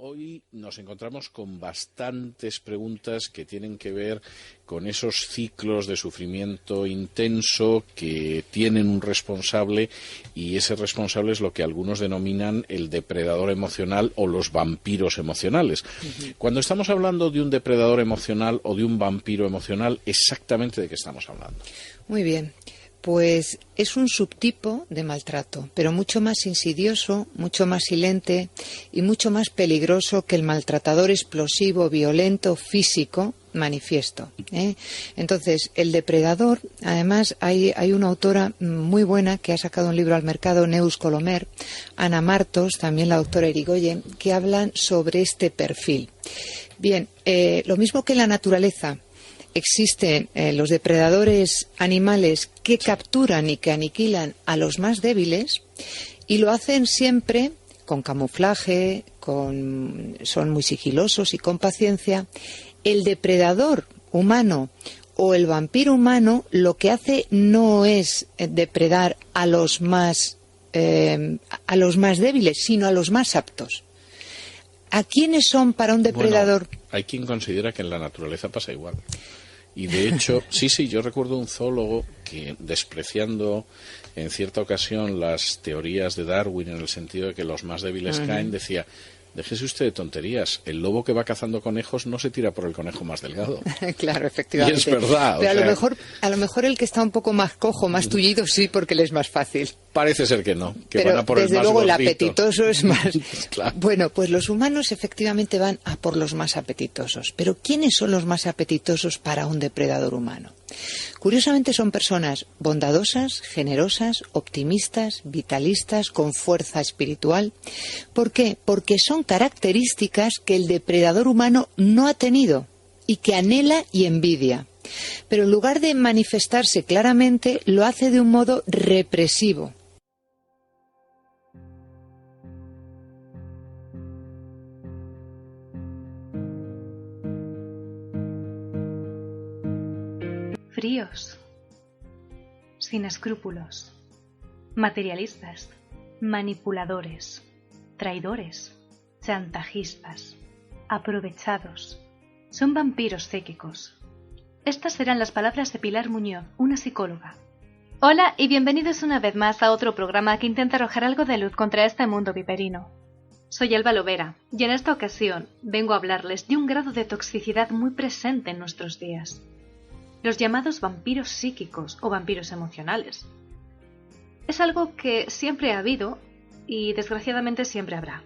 Hoy nos encontramos con bastantes preguntas que tienen que ver con esos ciclos de sufrimiento intenso que tienen un responsable, y ese responsable es lo que algunos denominan el depredador emocional o los vampiros emocionales. Cuando estamos hablando de un depredador emocional o de un vampiro emocional, ¿exactamente de qué estamos hablando? Muy bien. Pues es un subtipo de maltrato, pero mucho más insidioso, mucho más silente y mucho más peligroso que el maltratador explosivo, violento, físico, manifiesto. Entonces, el depredador, además, hay una autora muy buena que ha sacado un libro al mercado, Neus Colomer, Ana Martos, también la doctora Irigoyen, que hablan sobre este perfil. Bien, lo mismo que en la naturaleza. Existen los depredadores animales que capturan y que aniquilan a los más débiles, y lo hacen siempre con camuflaje, son muy sigilosos y con paciencia. El depredador humano o el vampiro humano lo que hace no es depredar a los más débiles, sino a los más aptos. ¿A quiénes son para un depredador? Bueno, hay quien considera que en la naturaleza pasa igual. Y de hecho, sí, yo recuerdo un zoólogo que, despreciando en cierta ocasión las teorías de Darwin en el sentido de que los más débiles caen, decía: déjese usted de tonterías, el lobo que va cazando conejos no se tira por el conejo más delgado. Claro, efectivamente. Y es verdad. Pero a lo mejor el que está un poco más cojo, más tullido, sí, porque le es más fácil. Parece ser que no, que pero van a por desde el más luego gordito. El apetitoso es más. Claro. Bueno, pues los humanos efectivamente van a por los más apetitosos. Pero ¿quiénes son los más apetitosos para un depredador humano? Curiosamente son personas bondadosas, generosas, optimistas, vitalistas, con fuerza espiritual. ¿Por qué? Porque son características que el depredador humano no ha tenido y que anhela y envidia. Pero en lugar de manifestarse claramente, lo hace de un modo represivo. Fríos, sin escrúpulos, materialistas, manipuladores, traidores, chantajistas, aprovechados. Son vampiros psíquicos. Estas serán las palabras de Pilar Muñoz, una psicóloga. Hola y bienvenidos una vez más a otro programa que intenta arrojar algo de luz contra este mundo viperino. Soy Alba Lovera y en esta ocasión vengo a hablarles de un grado de toxicidad muy presente en nuestros días. Los llamados vampiros psíquicos o vampiros emocionales. Es algo que siempre ha habido y desgraciadamente siempre habrá.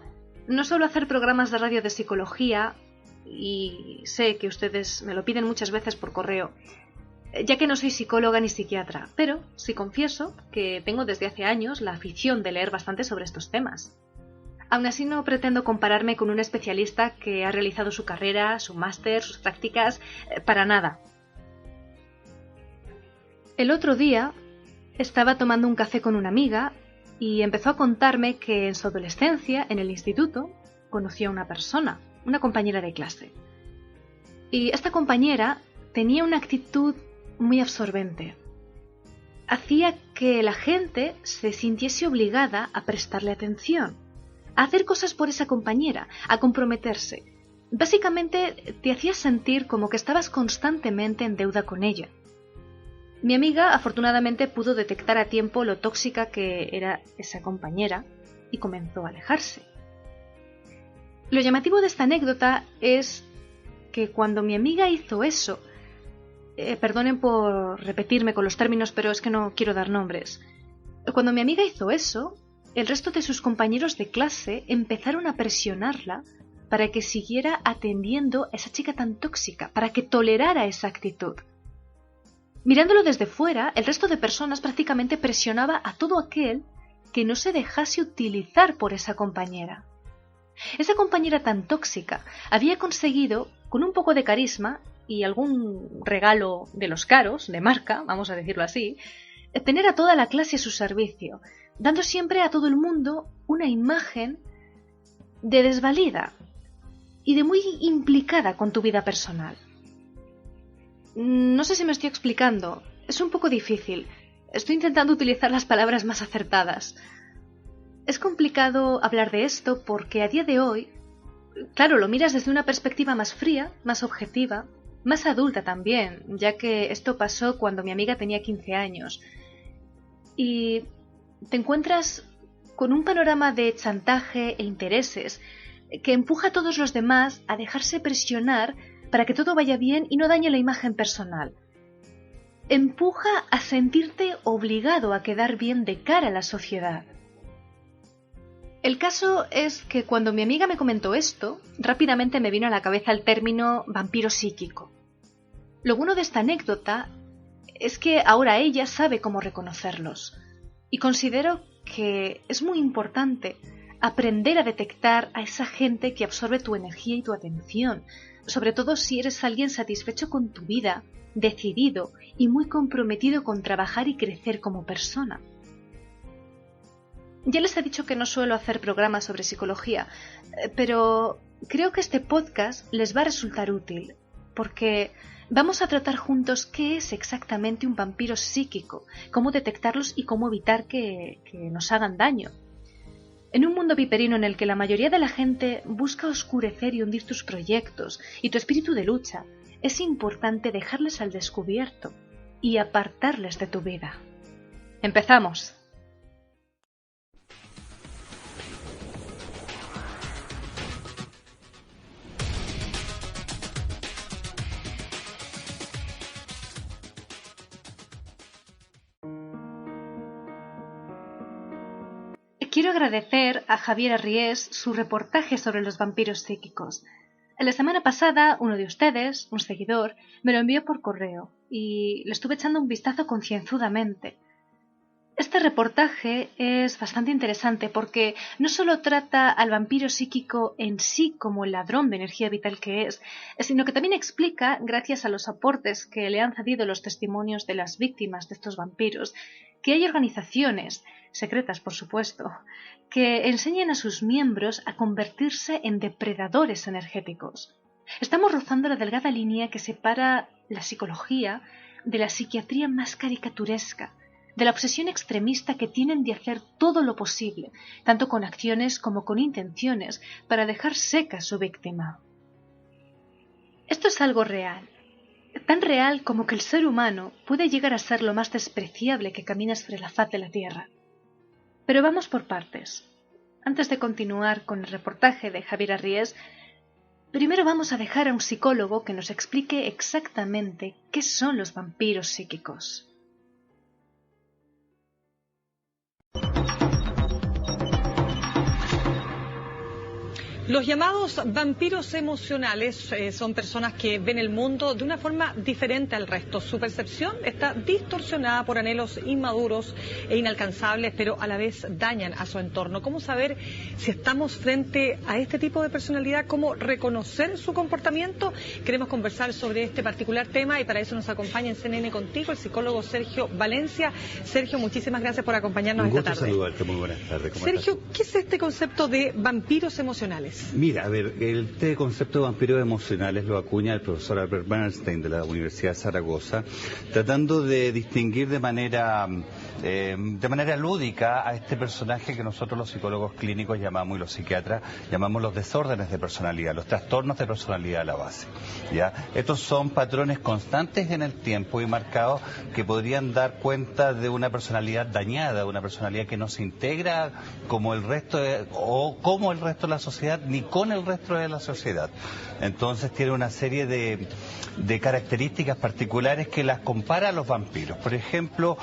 No suelo hacer programas de radio de psicología y sé que ustedes me lo piden muchas veces por correo, ya que no soy psicóloga ni psiquiatra, pero sí confieso que tengo desde hace años la afición de leer bastante sobre estos temas. Aún así no pretendo compararme con un especialista que ha realizado su carrera, su máster, sus prácticas, para nada. El otro día estaba tomando un café con una amiga y empezó a contarme que en su adolescencia, en el instituto, conoció a una persona, una compañera de clase. Y esta compañera tenía una actitud muy absorbente. Hacía que la gente se sintiese obligada a prestarle atención, a hacer cosas por esa compañera, a comprometerse. Básicamente te hacía sentir como que estabas constantemente en deuda con ella. Mi amiga afortunadamente pudo detectar a tiempo lo tóxica que era esa compañera y comenzó a alejarse. Lo llamativo de esta anécdota es que cuando mi amiga hizo eso, perdonen por repetirme con los términos, pero es que no quiero dar nombres. Cuando mi amiga hizo eso, el resto de sus compañeros de clase empezaron a presionarla para que siguiera atendiendo a esa chica tan tóxica, para que tolerara esa actitud. Mirándolo desde fuera, el resto de personas prácticamente presionaba a todo aquel que no se dejase utilizar por esa compañera. Esa compañera tan tóxica había conseguido, con un poco de carisma y algún regalo de los caros, de marca, vamos a decirlo así, tener a toda la clase a su servicio, dando siempre a todo el mundo una imagen de desvalida y de muy implicada con tu vida personal. No sé si me estoy explicando, es un poco difícil. Estoy intentando utilizar las palabras más acertadas. Es complicado hablar de esto porque a día de hoy claro, lo miras desde una perspectiva más fría, más objetiva, más adulta también, ya que esto pasó cuando mi amiga tenía 15 años. Y te encuentras con un panorama de chantaje e intereses que empuja a todos los demás a dejarse presionar para que todo vaya bien y no dañe la imagen personal. Empuja a sentirte obligado a quedar bien de cara a la sociedad. El caso es que cuando mi amiga me comentó esto, rápidamente me vino a la cabeza el término vampiro psíquico. Lo bueno de esta anécdota es que ahora ella sabe cómo reconocerlos. Y considero que es muy importante aprender a detectar a esa gente que absorbe tu energía y tu atención, sobre todo si eres alguien satisfecho con tu vida, decidido y muy comprometido con trabajar y crecer como persona. Ya les he dicho que no suelo hacer programas sobre psicología, pero creo que este podcast les va a resultar útil, porque vamos a tratar juntos qué es exactamente un vampiro psíquico, cómo detectarlos y cómo evitar que nos hagan daño. En un mundo viperino en el que la mayoría de la gente busca oscurecer y hundir tus proyectos y tu espíritu de lucha, es importante dejarles al descubierto y apartarles de tu vida. ¡Empezamos! Quiero agradecer a Javier Arries su reportaje sobre los vampiros psíquicos. La semana pasada, uno de ustedes, un seguidor, me lo envió por correo y le estuve echando un vistazo concienzudamente. Este reportaje es bastante interesante porque no solo trata al vampiro psíquico en sí como el ladrón de energía vital que es, sino que también explica, gracias a los aportes que le han cedido los testimonios de las víctimas de estos vampiros, que hay organizaciones, secretas por supuesto, que enseñan a sus miembros a convertirse en depredadores energéticos. Estamos rozando la delgada línea que separa la psicología de la psiquiatría más caricaturesca, de la obsesión extremista que tienen de hacer todo lo posible, tanto con acciones como con intenciones, para dejar seca a su víctima. Esto es algo real, tan real como que el ser humano puede llegar a ser lo más despreciable que camina sobre la faz de la Tierra. Pero vamos por partes. Antes de continuar con el reportaje de Javier Arries, primero vamos a dejar a un psicólogo que nos explique exactamente qué son los vampiros psíquicos. Los llamados vampiros emocionales son personas que ven el mundo de una forma diferente al resto. Su percepción está distorsionada por anhelos inmaduros e inalcanzables, pero a la vez dañan a su entorno. ¿Cómo saber si estamos frente a este tipo de personalidad? ¿Cómo reconocer su comportamiento? Queremos conversar sobre este particular tema y para eso nos acompaña en CNN Contigo el psicólogo Sergio Valencia. Sergio, muchísimas gracias por acompañarnos esta tarde. Un gusto saludarte, muy buenas tardes. Sergio, ¿qué es este concepto de vampiros emocionales? Mira, a ver, este concepto de vampiros emocionales lo acuña el profesor Albert Bernstein de la Universidad de Zaragoza, tratando de distinguir de manera lúdica a este personaje que nosotros los psicólogos clínicos llamamos y los psiquiatras llamamos los desórdenes de personalidad, los trastornos de personalidad a la base. ¿Ya? Estos son patrones constantes en el tiempo y marcados que podrían dar cuenta de una personalidad dañada, una personalidad que no se integra como el resto como el resto de la sociedad ni con el resto de la sociedad. Entonces tiene una serie de características particulares que las compara a los vampiros. Por ejemplo,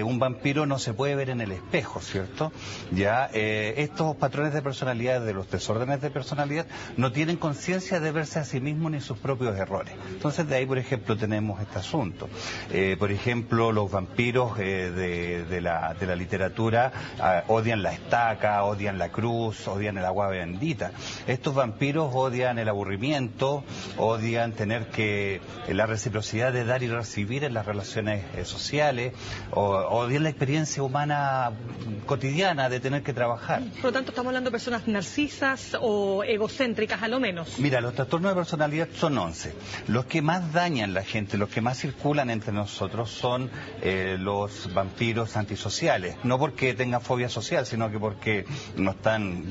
un vampiro no se puede ver en el espejo, ¿cierto? Ya estos patrones de personalidad, de los desórdenes de personalidad, no tienen conciencia de verse a sí mismos ni sus propios errores. Entonces de ahí, por ejemplo, tenemos este asunto. Por ejemplo, los vampiros de la literatura odian la estaca, odian la cruz, odian el agua bendita. Estos vampiros odian el aburrimiento, odian tener la reciprocidad de dar y recibir en las relaciones sociales, odian la experiencia humana cotidiana de tener que trabajar. Por lo tanto, estamos hablando de personas narcisas o egocéntricas, a lo menos. Mira, los trastornos de personalidad son 11. Los que más dañan la gente, los que más circulan entre nosotros son los vampiros antisociales. No porque tengan fobia social, sino que porque no están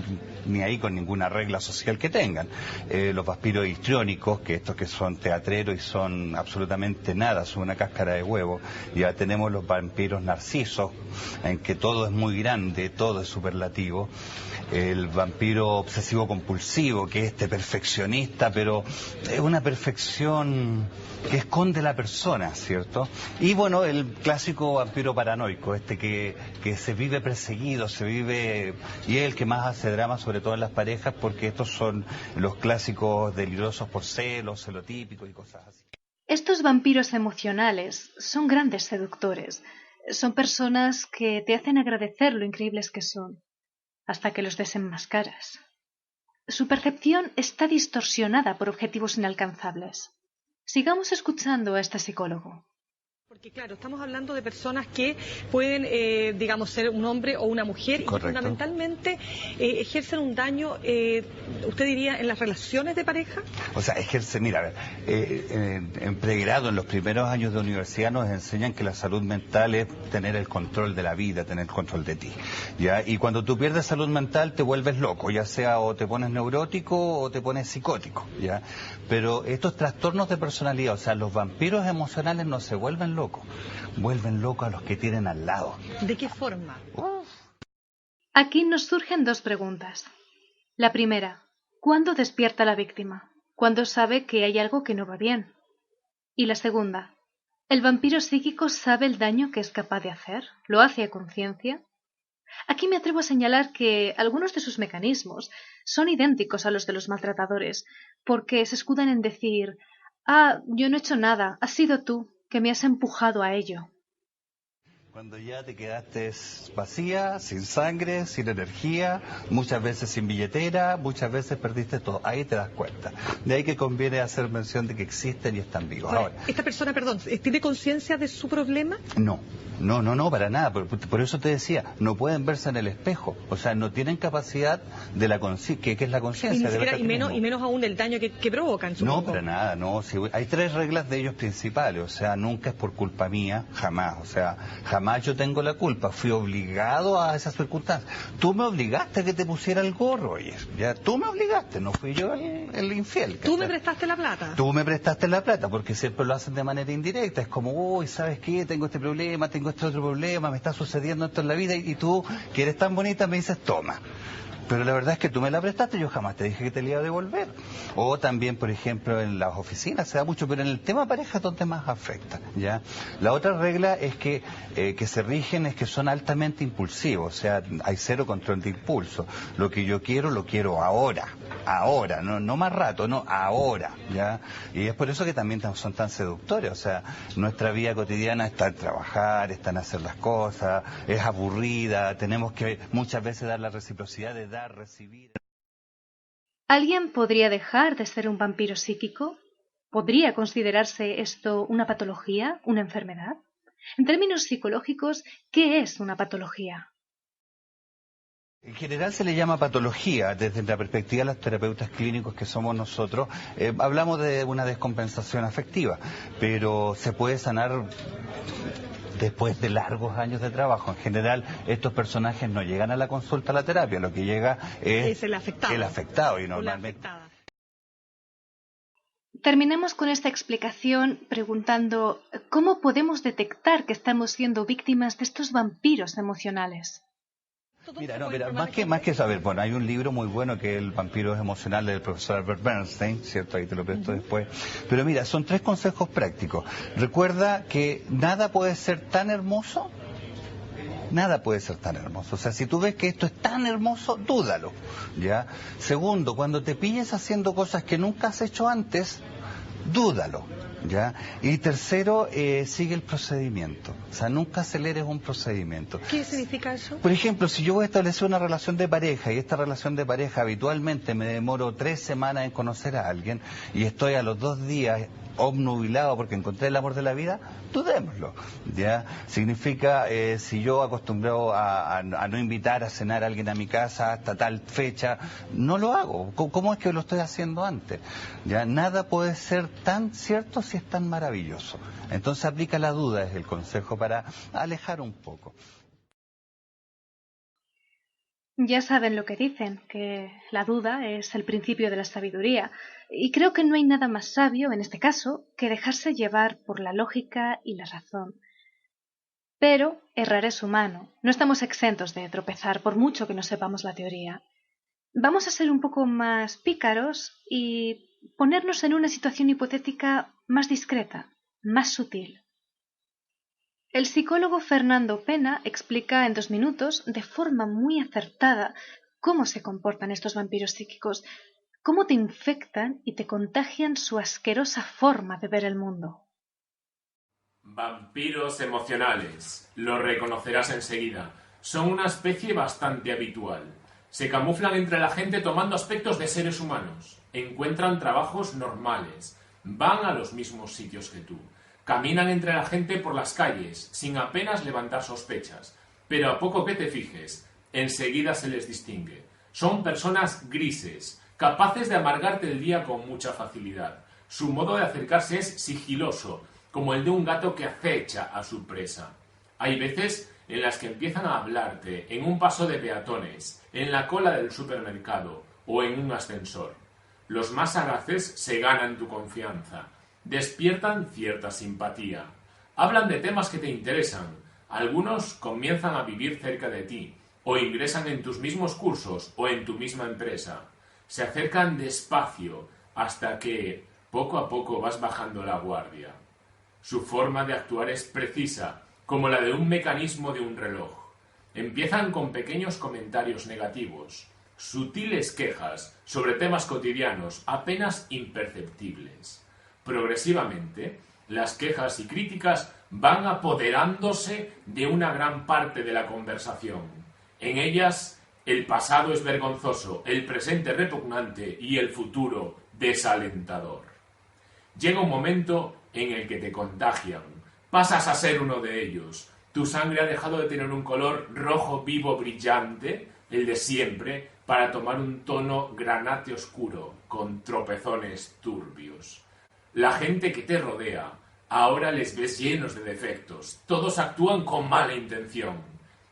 ni ahí con ninguna regla regla social que tengan. Los vampiros histriónicos, que estos que son teatreros y son absolutamente nada, son una cáscara de huevo. Ya tenemos los vampiros narcisos, en que todo es muy grande, todo es superlativo. El vampiro obsesivo compulsivo, que es este perfeccionista, pero es una perfección que esconde la persona, ¿cierto? Y bueno, el clásico vampiro paranoico, este que se vive perseguido, y es el que más hace drama, sobre todo en las parejas, porque estos son los clásicos delirosos por celos, celotípicos y cosas así. Estos vampiros emocionales son grandes seductores. Son personas que te hacen agradecer lo increíbles que son, hasta que los desenmascaras. Su percepción está distorsionada por objetivos inalcanzables. Sigamos escuchando a este psicólogo. Porque claro, estamos hablando de personas que pueden, digamos, ser un hombre o una mujer. Correcto. Y fundamentalmente ejercen un daño, usted diría, en las relaciones de pareja. O sea, mira, a ver, en pregrado, en los primeros años de universidad nos enseñan que la salud mental es tener el control de la vida, tener el control de ti, ¿ya? Y cuando tú pierdes salud mental te vuelves loco, ya sea o te pones neurótico o te pones psicótico, ¿ya? Pero estos trastornos de personalidad, o sea, los vampiros emocionales no se vuelven locos, vuelven locos a los que tienen al lado. ¿De qué forma? Aquí nos surgen dos preguntas. La primera, ¿cuándo despierta la víctima? ¿Cuándo sabe que hay algo que no va bien? Y la segunda, ¿el vampiro psíquico sabe el daño que es capaz de hacer? ¿Lo hace a conciencia? Aquí me atrevo a señalar que algunos de sus mecanismos son idénticos a los de los maltratadores, porque se escudan en decir: «Ah, yo no he hecho nada, has sido tú, que me has empujado a ello». Cuando ya te quedaste vacía, sin sangre, sin energía, muchas veces sin billetera, muchas veces perdiste todo. Ahí te das cuenta. De ahí que conviene hacer mención de que existen y están vivos. Ahora, esta persona, perdón, ¿tiene conciencia de su problema? No, para nada. Por eso te decía, no pueden verse en el espejo. O sea, no tienen capacidad de la conciencia, que es la conciencia. Y menos aún del daño que provocan, supongo. No, para nada, no. Sí, hay 3 reglas de ellos principales. O sea, nunca es por culpa mía, jamás. O sea, jamás yo tengo la culpa. Fui obligado a esas circunstancias. Tú me obligaste a que te pusiera el gorro, oye. Ya, tú me obligaste, no fui yo el infiel. ¿Tú me prestaste la plata? Tú me prestaste la plata, porque siempre lo hacen de manera indirecta. Es como, uy, ¿sabes qué? Tengo este problema, tengo este otro problema, me está sucediendo esto en la vida, y tú, que eres tan bonita, me dices, toma. Pero la verdad es que tú me la prestaste, yo jamás te dije que te la iba a devolver. O también, por ejemplo, en las oficinas se da mucho, pero en el tema pareja es donde más afecta, ¿ya? La otra regla es que se rigen es que son altamente impulsivos, o sea, hay cero control de impulso. Lo que yo quiero, lo quiero ahora, no más rato, no, ahora, ¿ya? Y es por eso que también son tan seductores, o sea, nuestra vida cotidiana está en trabajar, está en hacer las cosas, es aburrida, tenemos que muchas veces dar la reciprocidad de dar, recibir. ¿Alguien podría dejar de ser un vampiro psíquico? ¿Podría considerarse esto una patología, una enfermedad? En términos psicológicos, ¿qué es una patología? En general se le llama patología, desde la perspectiva de los terapeutas clínicos que somos nosotros. Hablamos de una descompensación afectiva, pero se puede sanar después de largos años de trabajo. En general, estos personajes no llegan a la consulta, a la terapia, lo que llega es el afectado. El afectado, y normalmente... Terminemos con esta explicación preguntando ¿cómo podemos detectar que estamos siendo víctimas de estos vampiros emocionales? Mira, más que saber, bueno, hay un libro muy bueno que es El vampiro emocional del profesor Albert Bernstein, ¿cierto? Ahí te lo presto después. Pero mira, son 3 consejos prácticos. Recuerda que nada puede ser tan hermoso, nada puede ser tan hermoso. O sea, si tú ves que esto es tan hermoso, dúdalo, ¿ya? Segundo, cuando te pilles haciendo cosas que nunca has hecho antes, dúdalo, ¿ya? Y tercero, sigue el procedimiento. O sea, nunca aceleres un procedimiento. ¿Qué significa eso? Por ejemplo, si yo voy a establecer una relación de pareja y esta relación de pareja habitualmente me demoro 3 semanas en conocer a alguien y estoy a los 2 días obnubilado porque encontré el amor de la vida, dudémoslo, ¿ya? Significa, si yo acostumbrado a no invitar a cenar a alguien a mi casa hasta tal fecha, no lo hago. ¿Cómo es que lo estoy haciendo antes? ¿Ya? Nada puede ser tan cierto si es tan maravilloso. Entonces aplica la duda, es el consejo para alejar un poco. Ya saben lo que dicen, que la duda es el principio de la sabiduría, y creo que no hay nada más sabio, en este caso, que dejarse llevar por la lógica y la razón. Pero errar es humano, no estamos exentos de tropezar por mucho que no sepamos la teoría. Vamos a ser un poco más pícaros y ponernos en una situación hipotética más discreta, más sutil. El psicólogo Fernando Pena explica en 2 minutos, de forma muy acertada, cómo se comportan estos vampiros psíquicos, cómo te infectan y te contagian su asquerosa forma de ver el mundo. Vampiros emocionales. Lo reconocerás enseguida. Son una especie bastante habitual. Se camuflan entre la gente tomando aspectos de seres humanos. Encuentran trabajos normales. Van a los mismos sitios que tú. Caminan entre la gente por las calles, sin apenas levantar sospechas. Pero a poco que te fijes, enseguida se les distingue. Son personas grises, capaces de amargarte el día con mucha facilidad. Su modo de acercarse es sigiloso, como el de un gato que acecha a su presa. Hay veces en las que empiezan a hablarte en un paso de peatones, en la cola del supermercado o en un ascensor. Los más sagaces se ganan tu confianza, despiertan cierta simpatía, hablan de temas que te interesan, algunos comienzan a vivir cerca de ti, o ingresan en tus mismos cursos o en tu misma empresa. Se acercan despacio hasta que, poco a poco, vas bajando la guardia. Su forma de actuar es precisa, como la de un mecanismo de un reloj. Empiezan con pequeños comentarios negativos, sutiles quejas sobre temas cotidianos apenas imperceptibles. Progresivamente, las quejas y críticas van apoderándose de una gran parte de la conversación. En ellas, el pasado es vergonzoso, el presente repugnante y el futuro desalentador. Llega un momento en el que te contagian. Pasas a ser uno de ellos. Tu sangre ha dejado de tener un color rojo vivo brillante, el de siempre, para tomar un tono granate oscuro, con tropezones turbios. La gente que te rodea, ahora les ves llenos de defectos. Todos actúan con mala intención.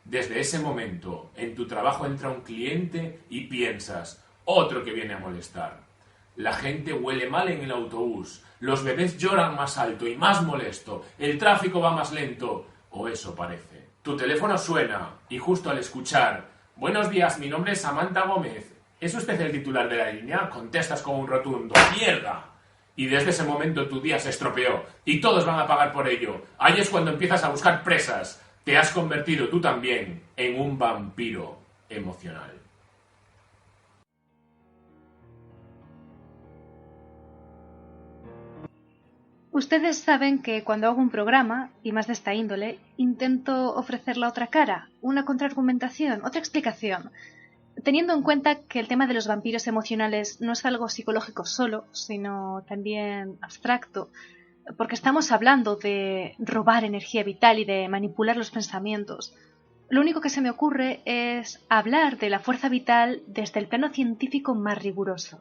Desde ese momento, en tu trabajo entra un cliente y piensas, otro que viene a molestar. La gente huele mal en el autobús, los bebés lloran más alto y más molesto, el tráfico va más lento, o eso parece. Tu teléfono suena y justo al escuchar, buenos días, mi nombre es Samantha Gómez, ¿es usted el titular de la línea? Contestas con un rotundo, ¡mierda! Y desde ese momento tu día se estropeó y todos van a pagar por ello. Ahí es cuando empiezas a buscar presas. Te has convertido tú también en un vampiro emocional. Ustedes saben que cuando hago un programa, y más de esta índole, intento ofrecer la otra cara, una contraargumentación, otra explicación, teniendo en cuenta que el tema de los vampiros emocionales no es algo psicológico solo, sino también abstracto, porque estamos hablando de robar energía vital y de manipular los pensamientos. Lo único que se me ocurre es hablar de la fuerza vital desde el plano científico más riguroso.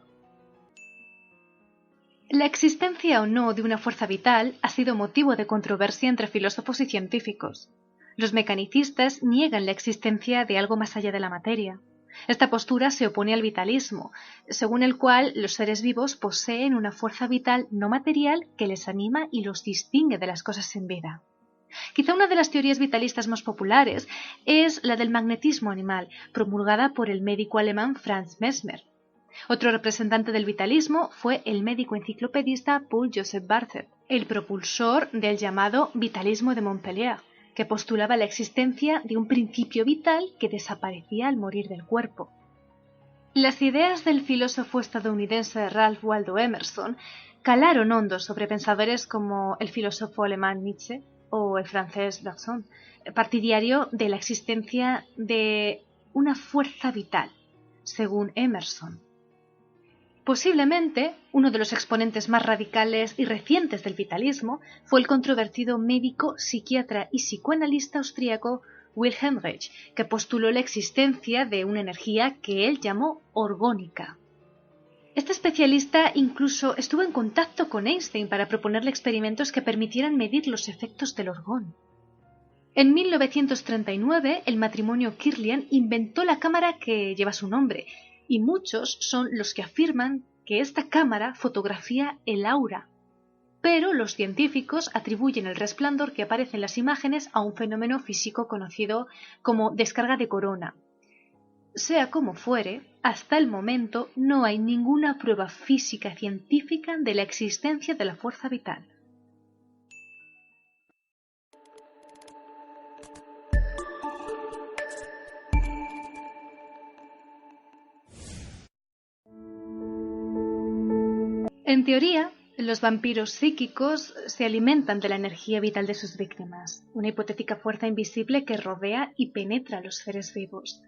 La existencia o no de una fuerza vital ha sido motivo de controversia entre filósofos y científicos. Los mecanicistas niegan la existencia de algo más allá de la materia. Esta postura se opone al vitalismo, según el cual los seres vivos poseen una fuerza vital no material que les anima y los distingue de las cosas sin vida. Quizá una de las teorías vitalistas más populares es la del magnetismo animal, promulgada por el médico alemán Franz Mesmer. Otro representante del vitalismo fue el médico enciclopedista Paul Joseph Barthet, el propulsor del llamado vitalismo de Montpellier, que postulaba la existencia de un principio vital que desaparecía al morir del cuerpo. Las ideas del filósofo estadounidense Ralph Waldo Emerson calaron hondo sobre pensadores como el filósofo alemán Nietzsche o el francés Bergson, partidario de la existencia de una fuerza vital, según Emerson. Posiblemente uno de los exponentes más radicales y recientes del vitalismo fue el controvertido médico, psiquiatra y psicoanalista austríaco Wilhelm Reich, que postuló la existencia de una energía que él llamó orgónica. Este especialista incluso estuvo en contacto con Einstein para proponerle experimentos que permitieran medir los efectos del orgón. En 1939, el matrimonio Kirlian inventó la cámara que lleva su nombre, y muchos son los que afirman que esta cámara fotografía el aura. Pero los científicos atribuyen el resplandor que aparece en las imágenes a un fenómeno físico conocido como descarga de corona. Sea como fuere, hasta el momento no hay ninguna prueba física científica de la existencia de la fuerza vital. En teoría, los vampiros psíquicos se alimentan de la energía vital de sus víctimas, una hipotética fuerza invisible que rodea y penetra a los seres vivos.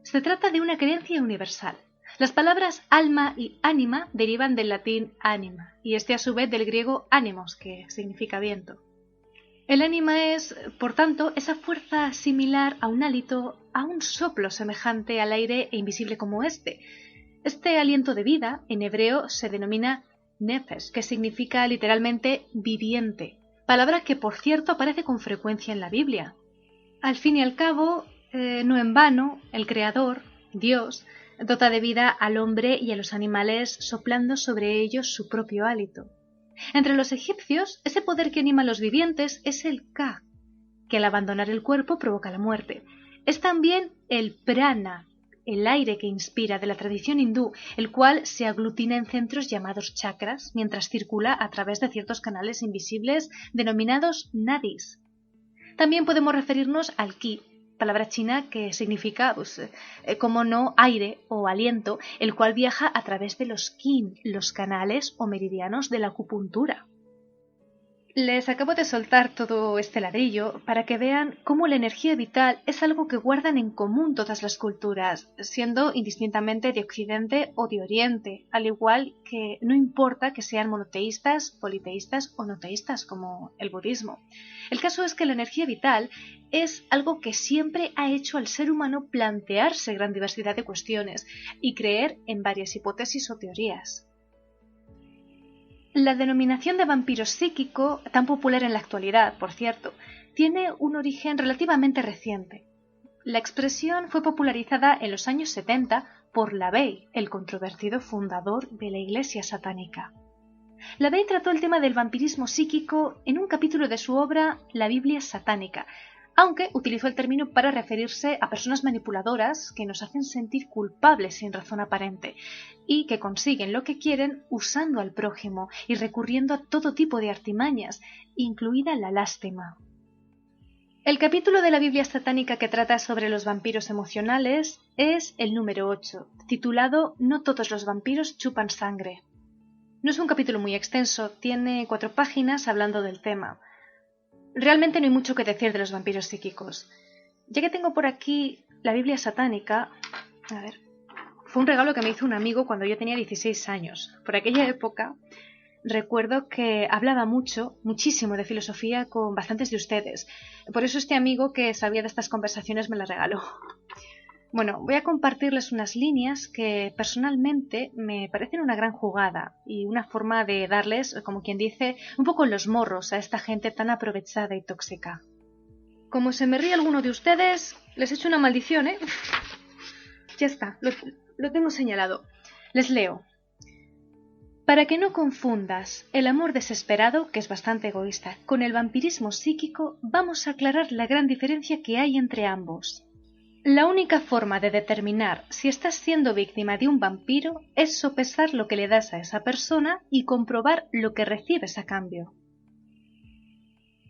Se trata de una creencia universal. Las palabras alma y ánima derivan del latín anima, y este a su vez del griego ánimos, que significa viento. El ánima es, por tanto, esa fuerza similar a un hálito, a un soplo semejante al aire e invisible como este. Este aliento de vida, en hebreo, se denomina nefesh, que significa literalmente viviente, palabra que por cierto aparece con frecuencia en la Biblia. Al fin y al cabo, no en vano, el Creador, Dios, dota de vida al hombre y a los animales soplando sobre ellos su propio hálito. Entre los egipcios, ese poder que anima a los vivientes es el Ka, que al abandonar el cuerpo provoca la muerte. Es también el prana, el aire que inspira de la tradición hindú, el cual se aglutina en centros llamados chakras mientras circula a través de ciertos canales invisibles denominados nadis. También podemos referirnos al ki, palabra china que significa, como no, aire o aliento, el cual viaja a través de los kin, los canales o meridianos de la acupuntura. Les acabo de soltar todo este ladrillo para que vean cómo la energía vital es algo que guardan en común todas las culturas, siendo indistintamente de Occidente o de Oriente, al igual que no importa que sean monoteístas, politeístas o no teístas, como el budismo. El caso es que la energía vital es algo que siempre ha hecho al ser humano plantearse gran diversidad de cuestiones y creer en varias hipótesis o teorías. La denominación de vampiro psíquico, tan popular en la actualidad, por cierto, tiene un origen relativamente reciente. La expresión fue popularizada en los años 70 por LaVey, el controvertido fundador de la Iglesia satánica. LaVey trató el tema del vampirismo psíquico en un capítulo de su obra La Biblia satánica, aunque utilizó el término para referirse a personas manipuladoras que nos hacen sentir culpables sin razón aparente y que consiguen lo que quieren usando al prójimo y recurriendo a todo tipo de artimañas, incluida la lástima. El capítulo de la Biblia satánica que trata sobre los vampiros emocionales es el número 8, titulado No todos los vampiros chupan sangre. No es un capítulo muy extenso, tiene 4 páginas hablando del tema. Realmente no hay mucho que decir de los vampiros psíquicos. Ya que tengo por aquí la Biblia satánica, fue un regalo que me hizo un amigo cuando yo tenía 16 años. Por aquella época recuerdo que hablaba muchísimo de filosofía con bastantes de ustedes. Por eso este amigo que sabía de estas conversaciones me la regaló. Bueno, voy a compartirles unas líneas que personalmente me parecen una gran jugada y una forma de darles, como quien dice, un poco los morros a esta gente tan aprovechada y tóxica. Como se me ríe alguno de ustedes, les echo una maldición, ¿eh? Ya está, lo tengo señalado. Les leo. Para que no confundas el amor desesperado, que es bastante egoísta, con el vampirismo psíquico, vamos a aclarar la gran diferencia que hay entre ambos. La única forma de determinar si estás siendo víctima de un vampiro es sopesar lo que le das a esa persona y comprobar lo que recibes a cambio.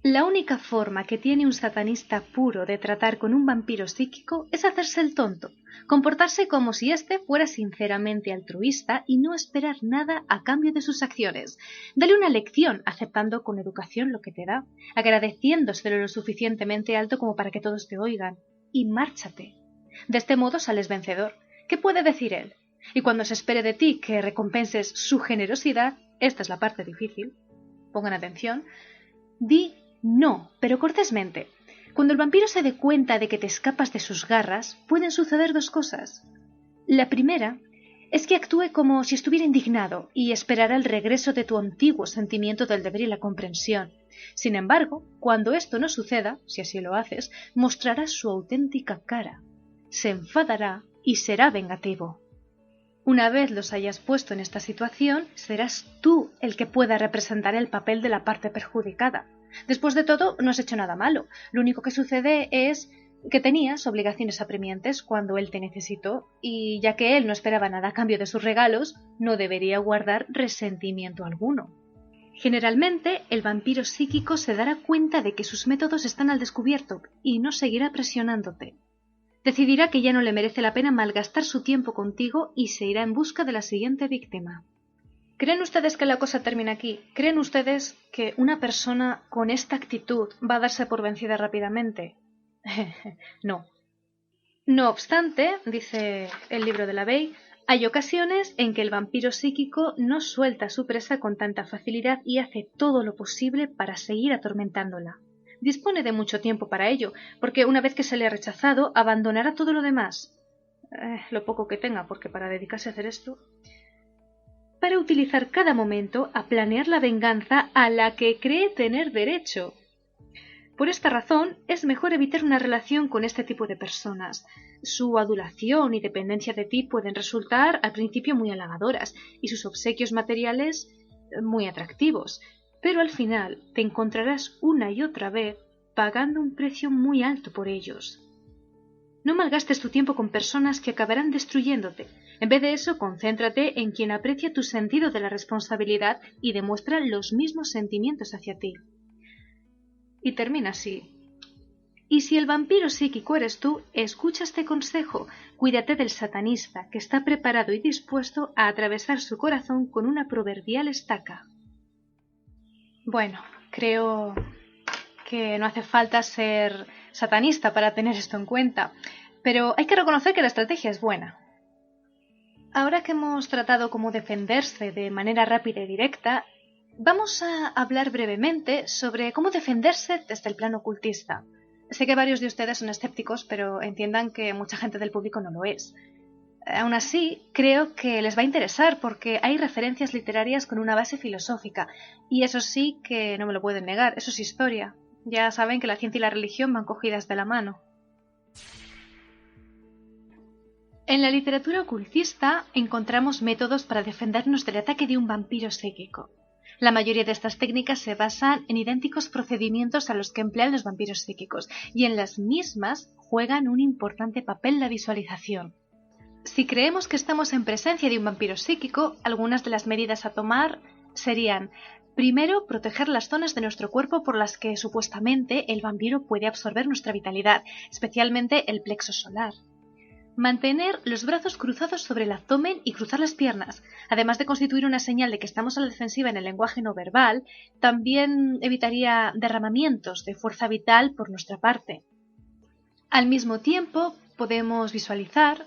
La única forma que tiene un satanista puro de tratar con un vampiro psíquico es hacerse el tonto, comportarse como si éste fuera sinceramente altruista y no esperar nada a cambio de sus acciones. Dale una lección aceptando con educación lo que te da, agradeciéndoselo lo suficientemente alto como para que todos te oigan. Y márchate. De este modo sales vencedor. ¿Qué puede decir él? Y cuando se espere de ti que recompenses su generosidad, esta es la parte difícil, pongan atención, di no, pero cortésmente. Cuando el vampiro se dé cuenta de que te escapas de sus garras, pueden suceder 2 cosas. La primera es que actúe como si estuviera indignado y esperará el regreso de tu antiguo sentimiento del deber y la comprensión. Sin embargo, cuando esto no suceda, si así lo haces, mostrará su auténtica cara, se enfadará y será vengativo. Una vez los hayas puesto en esta situación, serás tú el que pueda representar el papel de la parte perjudicada. Después de todo, no has hecho nada malo. Lo único que sucede es que tenías obligaciones apremiantes cuando él te necesitó, y ya que él no esperaba nada a cambio de sus regalos, no debería guardar resentimiento alguno. Generalmente, el vampiro psíquico se dará cuenta de que sus métodos están al descubierto y no seguirá presionándote. Decidirá que ya no le merece la pena malgastar su tiempo contigo y se irá en busca de la siguiente víctima. ¿Creen ustedes que la cosa termina aquí? ¿Creen ustedes que una persona con esta actitud va a darse por vencida rápidamente? No. No obstante, dice el libro de LaVey, hay ocasiones en que el vampiro psíquico no suelta a su presa con tanta facilidad y hace todo lo posible para seguir atormentándola. Dispone de mucho tiempo para ello, porque una vez que se le ha rechazado, abandonará todo lo demás. Lo poco que tenga, porque para dedicarse a hacer esto... para utilizar cada momento a planear la venganza a la que cree tener derecho. Por esta razón, es mejor evitar una relación con este tipo de personas. Su adulación y dependencia de ti pueden resultar al principio muy halagadoras y sus obsequios materiales muy atractivos, pero al final te encontrarás una y otra vez pagando un precio muy alto por ellos. No malgastes tu tiempo con personas que acabarán destruyéndote. En vez de eso, concéntrate en quien aprecia tu sentido de la responsabilidad y demuestra los mismos sentimientos hacia ti. Y termina así. Y si el vampiro psíquico eres tú, escucha este consejo. Cuídate del satanista, que está preparado y dispuesto a atravesar su corazón con una proverbial estaca. Bueno, creo que no hace falta ser satanista para tener esto en cuenta, pero hay que reconocer que la estrategia es buena. Ahora que hemos tratado cómo defenderse de manera rápida y directa, vamos a hablar brevemente sobre cómo defenderse desde el plano ocultista. Sé que varios de ustedes son escépticos, pero entiendan que mucha gente del público no lo es. Aún así, creo que les va a interesar porque hay referencias literarias con una base filosófica, y eso sí que no me lo pueden negar, eso es historia. Ya saben que la ciencia y la religión van cogidas de la mano. En la literatura ocultista encontramos métodos para defendernos del ataque de un vampiro psíquico. La mayoría de estas técnicas se basan en idénticos procedimientos a los que emplean los vampiros psíquicos, y en las mismas juegan un importante papel la visualización. Si creemos que estamos en presencia de un vampiro psíquico, algunas de las medidas a tomar serían: primero, proteger las zonas de nuestro cuerpo por las que supuestamente el vampiro puede absorber nuestra vitalidad, especialmente el plexo solar. Mantener los brazos cruzados sobre el abdomen y cruzar las piernas, además de constituir una señal de que estamos a la defensiva en el lenguaje no verbal, también evitaría derramamientos de fuerza vital por nuestra parte. Al mismo tiempo, podemos visualizar,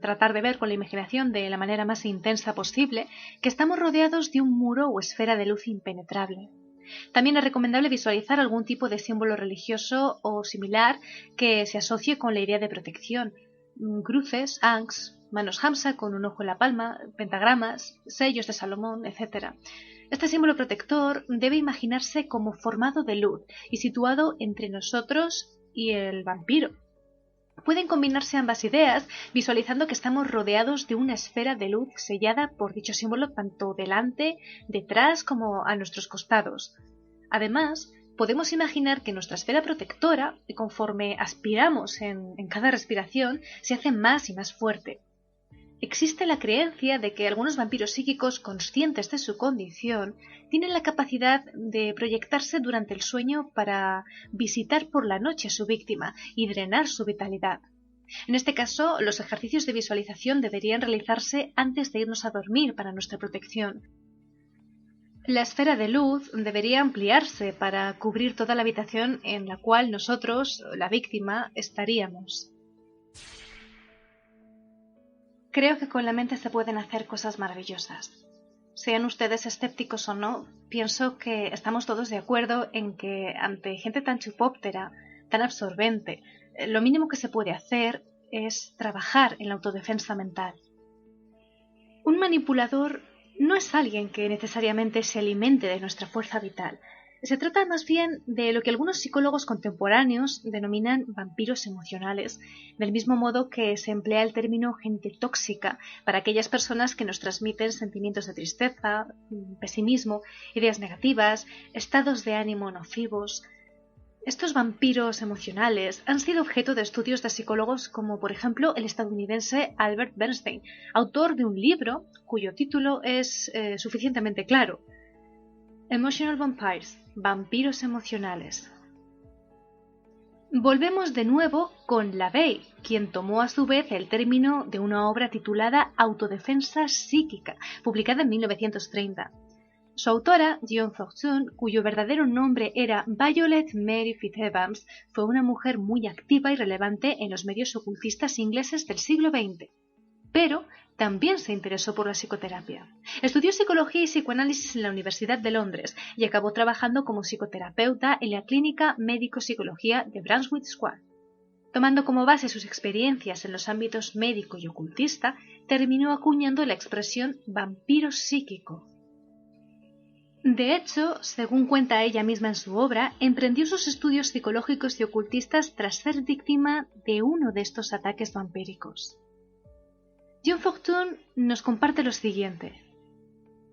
tratar de ver con la imaginación de la manera más intensa posible, que estamos rodeados de un muro o esfera de luz impenetrable. También es recomendable visualizar algún tipo de símbolo religioso o similar que se asocie con la idea de protección. Cruces, ankhs, manos hamsa con un ojo en la palma, pentagramas, sellos de Salomón, etc. Este símbolo protector debe imaginarse como formado de luz y situado entre nosotros y el vampiro. Pueden combinarse ambas ideas visualizando que estamos rodeados de una esfera de luz sellada por dicho símbolo tanto delante, detrás como a nuestros costados. Además, podemos imaginar que nuestra esfera protectora, conforme aspiramos en cada respiración, se hace más y más fuerte. Existe la creencia de que algunos vampiros psíquicos, conscientes de su condición, tienen la capacidad de proyectarse durante el sueño para visitar por la noche a su víctima y drenar su vitalidad. En este caso, los ejercicios de visualización deberían realizarse antes de irnos a dormir para nuestra protección. La esfera de luz debería ampliarse para cubrir toda la habitación en la cual nosotros, la víctima, estaríamos. Creo que con la mente se pueden hacer cosas maravillosas. Sean ustedes escépticos o no, pienso que estamos todos de acuerdo en que ante gente tan chupóptera, tan absorbente, lo mínimo que se puede hacer es trabajar en la autodefensa mental. Un manipulador no es alguien que necesariamente se alimente de nuestra fuerza vital. Se trata más bien de lo que algunos psicólogos contemporáneos denominan vampiros emocionales, del mismo modo que se emplea el término gente tóxica para aquellas personas que nos transmiten sentimientos de tristeza, pesimismo, ideas negativas, estados de ánimo nocivos. Estos vampiros emocionales han sido objeto de estudios de psicólogos como, por ejemplo, el estadounidense Albert Bernstein, autor de un libro cuyo título es suficientemente claro: Emotional Vampires, vampiros emocionales. Volvemos de nuevo con LaVey, quien tomó a su vez el término de una obra titulada Autodefensa psíquica, publicada en 1930. Su autora, Dion Fortune, cuyo verdadero nombre era Violet Mary Fitzevans, fue una mujer muy activa y relevante en los medios ocultistas ingleses del siglo XX. Pero también se interesó por la psicoterapia. Estudió psicología y psicoanálisis en la Universidad de Londres y acabó trabajando como psicoterapeuta en la clínica médico-psicología de Brunswick Square. Tomando como base sus experiencias en los ámbitos médico y ocultista, terminó acuñando la expresión vampiro psíquico. De hecho, según cuenta ella misma en su obra, emprendió sus estudios psicológicos y ocultistas tras ser víctima de uno de estos ataques vampíricos. Dion Fortune nos comparte lo siguiente: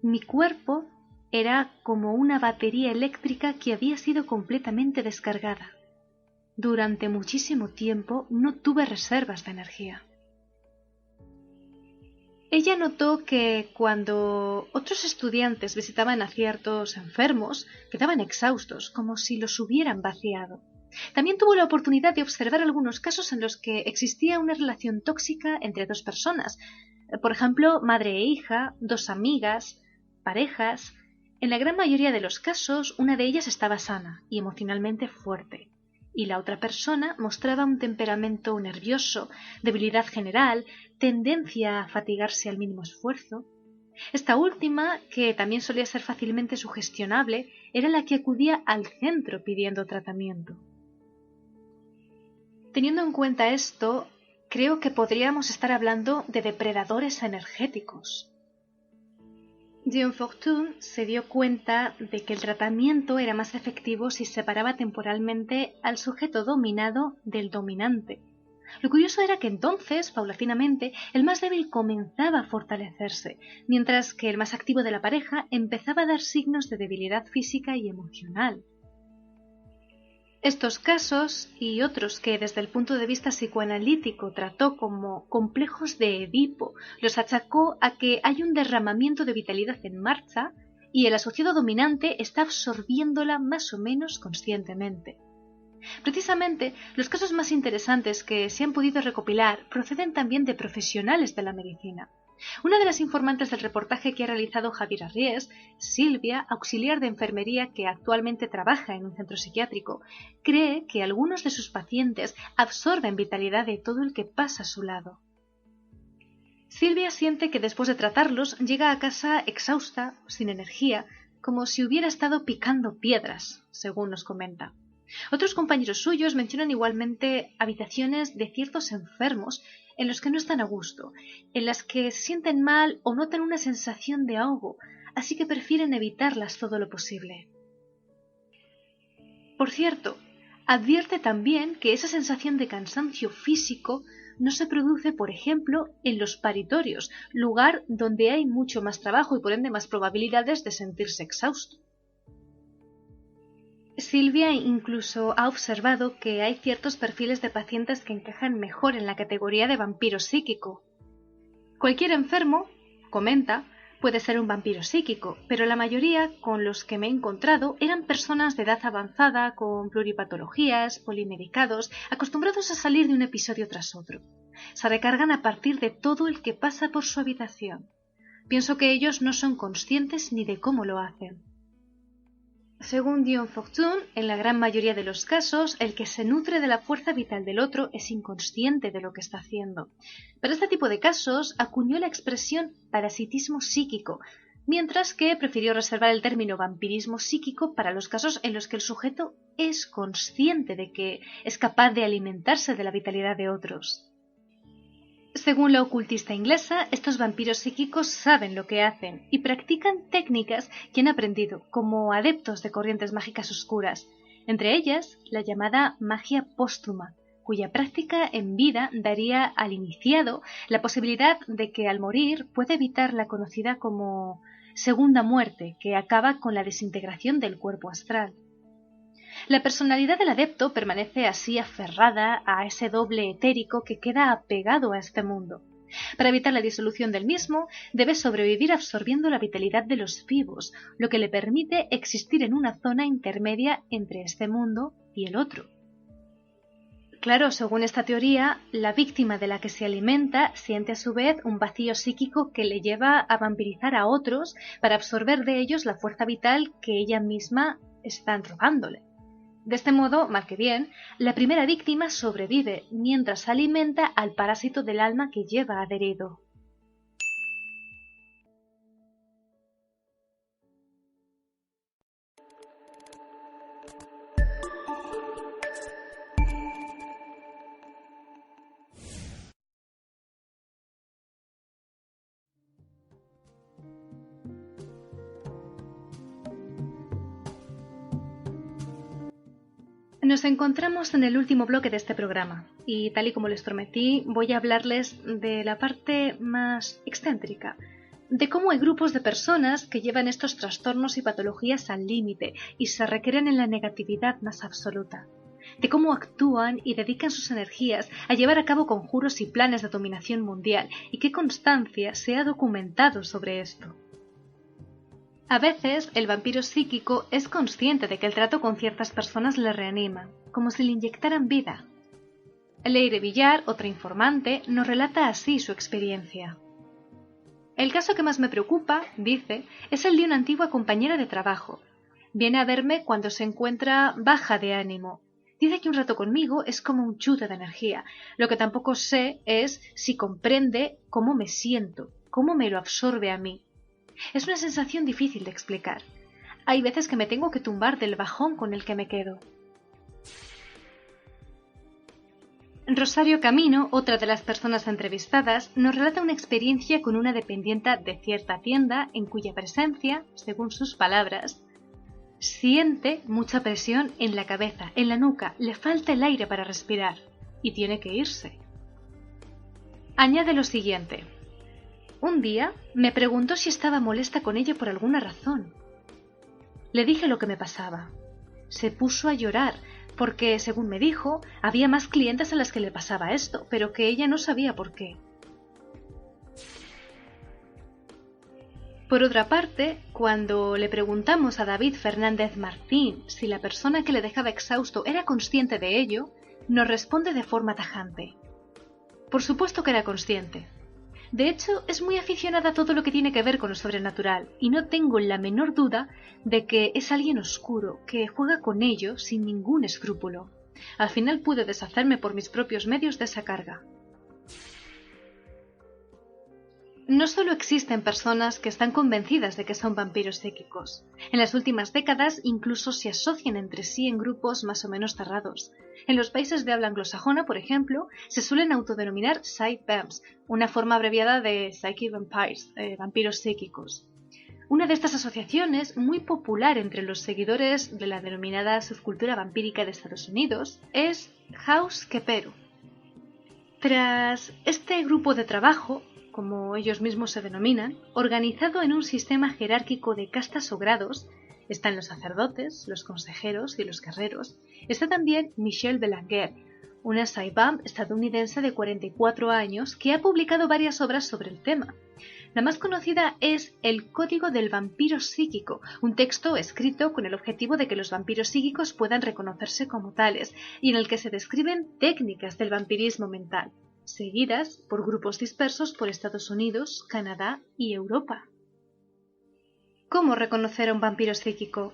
mi cuerpo era como una batería eléctrica que había sido completamente descargada. Durante muchísimo tiempo no tuve reservas de energía. Ella notó que cuando otros estudiantes visitaban a ciertos enfermos, quedaban exhaustos, como si los hubieran vaciado. También tuvo la oportunidad de observar algunos casos en los que existía una relación tóxica entre dos personas, por ejemplo, madre e hija, dos amigas, parejas. En la gran mayoría de los casos, una de ellas estaba sana y emocionalmente fuerte, y la otra persona mostraba un temperamento nervioso, debilidad general, tendencia a fatigarse al mínimo esfuerzo. Esta última, que también solía ser fácilmente sugestionable, era la que acudía al centro pidiendo tratamiento. Teniendo en cuenta esto, creo que podríamos estar hablando de depredadores energéticos. Dion Fortune se dio cuenta de que el tratamiento era más efectivo si separaba temporalmente al sujeto dominado del dominante. Lo curioso era que entonces, paulatinamente, el más débil comenzaba a fortalecerse, mientras que el más activo de la pareja empezaba a dar signos de debilidad física y emocional. Estos casos, y otros que desde el punto de vista psicoanalítico trató como complejos de Edipo, los achacó a que hay un derramamiento de vitalidad en marcha y el asociado dominante está absorbiéndola más o menos conscientemente. Precisamente, los casos más interesantes que se han podido recopilar proceden también de profesionales de la medicina. Una de las informantes del reportaje que ha realizado Javier Arries, Silvia, auxiliar de enfermería que actualmente trabaja en un centro psiquiátrico, cree que algunos de sus pacientes absorben vitalidad de todo el que pasa a su lado. Silvia siente que después de tratarlos llega a casa exhausta, sin energía, como si hubiera estado picando piedras, según nos comenta. Otros compañeros suyos mencionan igualmente habitaciones de ciertos enfermos en los que no están a gusto, en las que se sienten mal o notan una sensación de ahogo, así que prefieren evitarlas todo lo posible. Por cierto, advierte también que esa sensación de cansancio físico no se produce, por ejemplo, en los paritorios, lugar donde hay mucho más trabajo y por ende más probabilidades de sentirse exhausto. Silvia incluso ha observado que hay ciertos perfiles de pacientes que encajan mejor en la categoría de vampiro psíquico. Cualquier enfermo, comenta, puede ser un vampiro psíquico, pero la mayoría con los que me he encontrado eran personas de edad avanzada, con pluripatologías, polimedicados, acostumbrados a salir de un episodio tras otro. Se recargan a partir de todo el que pasa por su habitación. Pienso que ellos no son conscientes ni de cómo lo hacen. Según Dion Fortune, en la gran mayoría de los casos, el que se nutre de la fuerza vital del otro es inconsciente de lo que está haciendo. Para este tipo de casos, acuñó la expresión parasitismo psíquico, mientras que prefirió reservar el término vampirismo psíquico para los casos en los que el sujeto es consciente de que es capaz de alimentarse de la vitalidad de otros. Según la ocultista inglesa, estos vampiros psíquicos saben lo que hacen y practican técnicas que han aprendido como adeptos de corrientes mágicas oscuras, entre ellas la llamada magia póstuma, cuya práctica en vida daría al iniciado la posibilidad de que al morir pueda evitar la conocida como segunda muerte, que acaba con la desintegración del cuerpo astral. La personalidad del adepto permanece así aferrada a ese doble etérico que queda apegado a este mundo. Para evitar la disolución del mismo, debe sobrevivir absorbiendo la vitalidad de los vivos, lo que le permite existir en una zona intermedia entre este mundo y el otro. Claro, según esta teoría, la víctima de la que se alimenta siente a su vez un vacío psíquico que le lleva a vampirizar a otros para absorber de ellos la fuerza vital que ella misma está robándole. De este modo, mal que bien, la primera víctima sobrevive mientras alimenta al parásito del alma que lleva adherido. Nos encontramos en el último bloque de este programa y, tal y como les prometí, voy a hablarles de la parte más excéntrica, de cómo hay grupos de personas que llevan estos trastornos y patologías al límite y se requieren en la negatividad más absoluta, de cómo actúan y dedican sus energías a llevar a cabo conjuros y planes de dominación mundial y qué constancia se ha documentado sobre esto. A veces, el vampiro psíquico es consciente de que el trato con ciertas personas le reanima, como si le inyectaran vida. Leire Villar, otra informante, nos relata así su experiencia. El caso que más me preocupa, dice, es el de una antigua compañera de trabajo. Viene a verme cuando se encuentra baja de ánimo. Dice que un rato conmigo es como un chute de energía. Lo que tampoco sé es si comprende cómo me siento, cómo me lo absorbe a mí. Es una sensación difícil de explicar. Hay veces que me tengo que tumbar del bajón con el que me quedo. Rosario Camino, otra de las personas entrevistadas, nos relata una experiencia con una dependienta de cierta tienda en cuya presencia, según sus palabras, siente mucha presión en la cabeza, en la nuca, le falta el aire para respirar y tiene que irse. Añade lo siguiente. Un día me preguntó si estaba molesta con ella por alguna razón. Le dije lo que me pasaba. Se puso a llorar porque, según me dijo, había más clientes a las que le pasaba esto, pero que ella no sabía por qué. Por otra parte, cuando le preguntamos a David Fernández Martín si la persona que le dejaba exhausto era consciente de ello, nos responde de forma tajante. Por supuesto que era consciente. De hecho, es muy aficionada a todo lo que tiene que ver con lo sobrenatural, y no tengo la menor duda de que es alguien oscuro, que juega con ello sin ningún escrúpulo. Al final pude deshacerme por mis propios medios de esa carga. No solo existen personas que están convencidas de que son vampiros psíquicos. En las últimas décadas incluso se asocian entre sí en grupos más o menos cerrados. En los países de habla anglosajona, por ejemplo, se suelen autodenominar Psy-Vamps, una forma abreviada de Psychic Vampires, vampiros psíquicos. Una de estas asociaciones, muy popular entre los seguidores de la denominada subcultura vampírica de Estados Unidos, es House Kepero. Tras este grupo de trabajo, como ellos mismos se denominan, organizado en un sistema jerárquico de castas o grados, están los sacerdotes, los consejeros y los guerreros. Está también Michelle Belanger, una Psy-Vamp estadounidense de 44 años que ha publicado varias obras sobre el tema. La más conocida es El Código del Vampiro Psíquico, un texto escrito con el objetivo de que los vampiros psíquicos puedan reconocerse como tales y en el que se describen técnicas del vampirismo mental, seguidas por grupos dispersos por Estados Unidos, Canadá y Europa. ¿Cómo reconocer a un vampiro psíquico?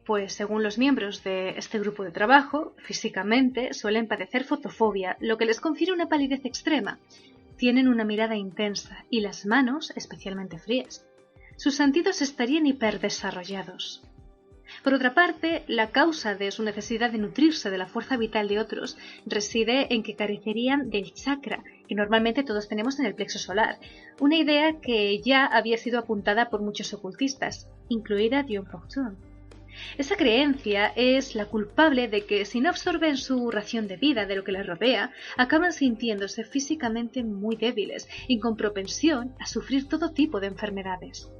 Pues según los miembros de este grupo de trabajo, físicamente suelen padecer fotofobia, lo que les confiere una palidez extrema. Tienen una mirada intensa y las manos especialmente frías. Sus sentidos estarían hiperdesarrollados. Por otra parte, la causa de su necesidad de nutrirse de la fuerza vital de otros reside en que carecerían del chakra, que normalmente todos tenemos en el plexo solar, una idea que ya había sido apuntada por muchos ocultistas, incluida Dion Fortune. Esa creencia es la culpable de que, si no absorben su ración de vida de lo que les rodea, acaban sintiéndose físicamente muy débiles y con propensión a sufrir todo tipo de enfermedades.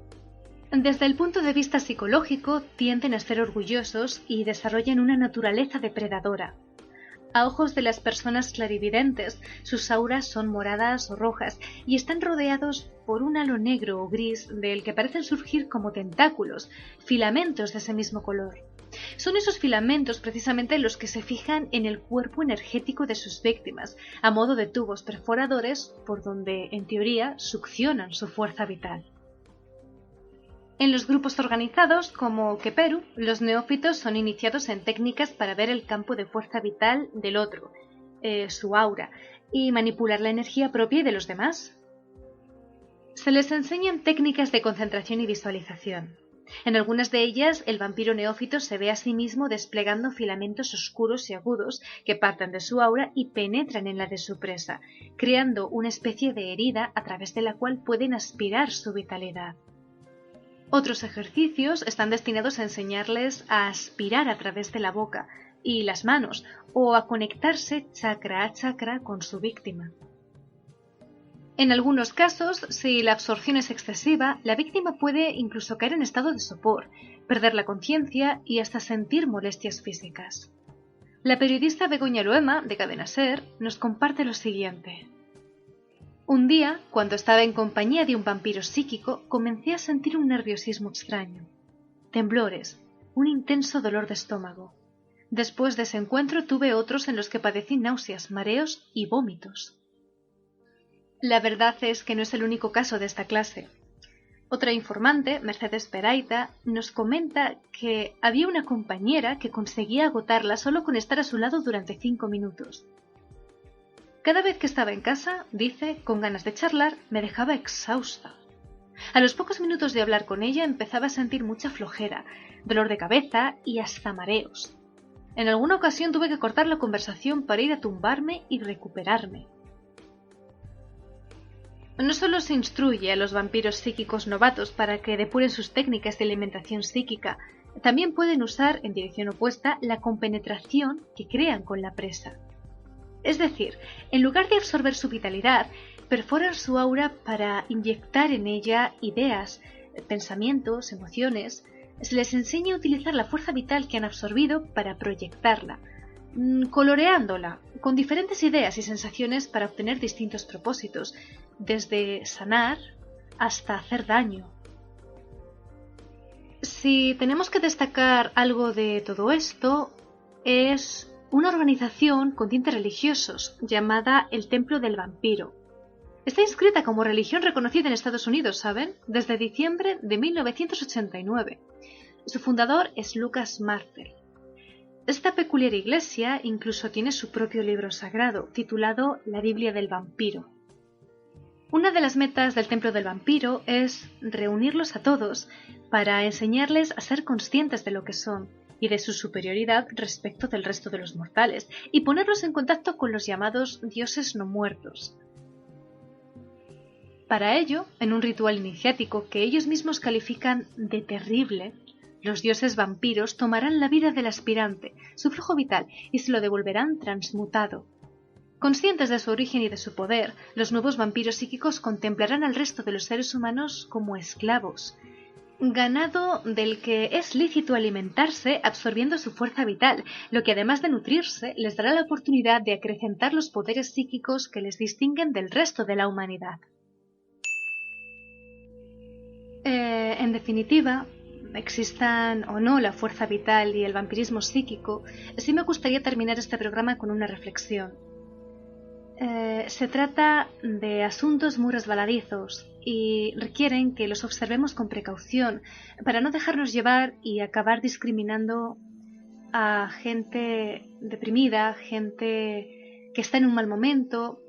Desde el punto de vista psicológico, tienden a ser orgullosos y desarrollan una naturaleza depredadora. A ojos de las personas clarividentes, sus auras son moradas o rojas y están rodeados por un halo negro o gris del que parecen surgir como tentáculos, filamentos de ese mismo color. Son esos filamentos precisamente los que se fijan en el cuerpo energético de sus víctimas, a modo de tubos perforadores por donde, en teoría, succionan su fuerza vital. En los grupos organizados, como Keperu, los neófitos son iniciados en técnicas para ver el campo de fuerza vital del otro, su aura, y manipular la energía propia y de los demás. Se les enseñan técnicas de concentración y visualización. En algunas de ellas, el vampiro neófito se ve a sí mismo desplegando filamentos oscuros y agudos que parten de su aura y penetran en la de su presa, creando una especie de herida a través de la cual pueden aspirar su vitalidad. Otros ejercicios están destinados a enseñarles a aspirar a través de la boca y las manos o a conectarse chakra a chakra con su víctima. En algunos casos, si la absorción es excesiva, la víctima puede incluso caer en estado de sopor, perder la conciencia y hasta sentir molestias físicas. La periodista Begoña Loema, de Cadena SER, nos comparte lo siguiente. Un día, cuando estaba en compañía de un vampiro psíquico, comencé a sentir un nerviosismo extraño, temblores, un intenso dolor de estómago. Después de ese encuentro tuve otros en los que padecí náuseas, mareos y vómitos. La verdad es que no es el único caso de esta clase. Otra informante, Mercedes Peraita, nos comenta que había una compañera que conseguía agotarla solo con estar a su lado durante 5 minutos. Cada vez que estaba en casa, dice, con ganas de charlar, me dejaba exhausta. A los pocos minutos de hablar con ella empezaba a sentir mucha flojera, dolor de cabeza y hasta mareos. En alguna ocasión tuve que cortar la conversación para ir a tumbarme y recuperarme. No solo se instruye a los vampiros psíquicos novatos para que depuren sus técnicas de alimentación psíquica, también pueden usar, en dirección opuesta, la compenetración que crean con la presa. Es decir, en lugar de absorber su vitalidad, perforan su aura para inyectar en ella ideas, pensamientos, emociones. Se les enseña a utilizar la fuerza vital que han absorbido para proyectarla, coloreándola, con diferentes ideas y sensaciones para obtener distintos propósitos, desde sanar hasta hacer daño. Si tenemos que destacar algo de todo esto, es una organización con tintes religiosos llamada el Templo del Vampiro. Está inscrita como religión reconocida en Estados Unidos, ¿saben? Desde diciembre de 1989. Su fundador es Lucas Martel. Esta peculiar iglesia incluso tiene su propio libro sagrado, titulado La Biblia del Vampiro. Una de las metas del Templo del Vampiro es reunirlos a todos para enseñarles a ser conscientes de lo que son y de su superioridad respecto del resto de los mortales, y ponerlos en contacto con los llamados dioses no muertos. Para ello, en un ritual iniciático que ellos mismos califican de terrible, los dioses vampiros tomarán la vida del aspirante, su flujo vital, y se lo devolverán transmutado. Conscientes de su origen y de su poder, los nuevos vampiros psíquicos contemplarán al resto de los seres humanos como esclavos, ganado del que es lícito alimentarse absorbiendo su fuerza vital, lo que además de nutrirse les dará la oportunidad de acrecentar los poderes psíquicos que les distinguen del resto de la humanidad. En definitiva, existan o no la fuerza vital y el vampirismo psíquico, sí me gustaría terminar este programa con una reflexión. Se trata de asuntos muy resbaladizos y requieren que los observemos con precaución para no dejarnos llevar y acabar discriminando a gente deprimida, gente que está en un mal momento,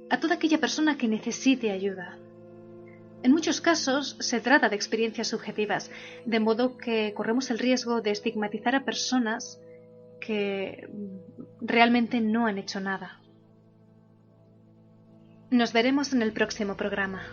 a toda aquella persona que necesite ayuda. En muchos casos se trata de experiencias subjetivas, de modo que corremos el riesgo de estigmatizar a personas que realmente no han hecho nada. Nos veremos en el próximo programa.